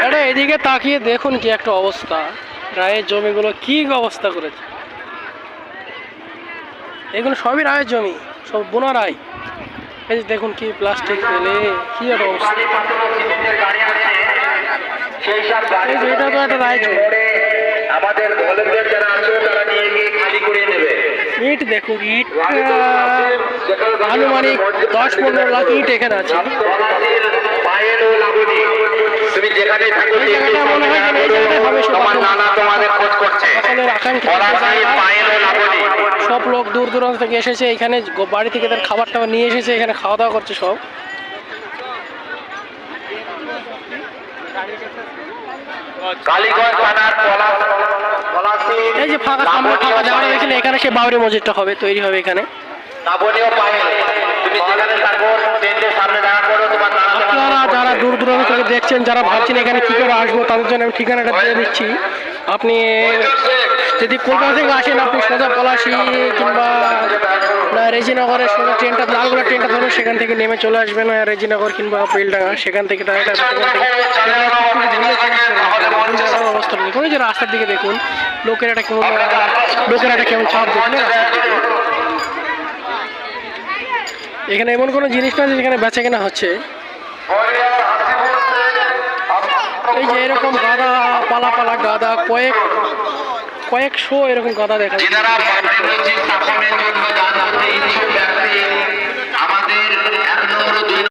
এটা এদিকে তাকিয়ে দেখুন কি একটা অবস্থা, রায়ের জমিগুলো কি অবস্থা করেছে। এগুলো সবই রায়ের জমি, সব বোনা রায়। এই যে দেখুন কি প্লাস্টিক ফেলে কি একটা অবস্থা। এটা তো একটা রায় জমি। আমাদের ভলেন্টিয়ার যারা আছে তারা নিয়ে গিয়ে খালি করে নেবে। ইট দেখুন, ইট আনুমানিক 10-15 লাখ ইট এখানে আছে। তুমি যেখানে থাকো তোমার নানা তোমাদের খোঁজ করছে। সব লোক দূর দূরান্ত থেকে এসেছে এখানে, বাড়ি থেকে তার খাবার টাবার নিয়ে এসেছে, এখানে খাওয়া দাওয়া করছে সব। কালীগঞ্জ থানার এই যে ফাঁকা সামনে ফাঁকা জায়গাটা দেখলে এখানে সে বাবরি মসজিদটা হবে, তৈরি হবে এখানে। আপনারা যারা দূর দূরান্ত থেকে দেখছেন, যারা ভাবছেন এখানে কী করে আসবো, তাদের জন্য আমি ঠিকানাটা দিয়ে দিচ্ছি। আপনি যদি কলকাতা থেকে আসেন, আপনি সোজা পলাশি কিংবা রেজিনগরের সোজা ট্রেনটা, লালগোলা ট্রেনটা ধরুন, সেখান থেকে নেমে চলে আসবেন রেজিনগর কিংবা বেলডাঙ্গা, সেখান থেকে অবস্থা দেখুন। যে রাস্তার দিকে দেখুন লোকের একটা কেমন চাপ দেখুন। এখানে এমন কোনো জিনিস না যেখানে বেচা কেনা হচ্ছে। এই যে এরকম গাদা, পালা পালা গাদা, কয়েকশো এরকম গাদা দেখা যায়। আমাদের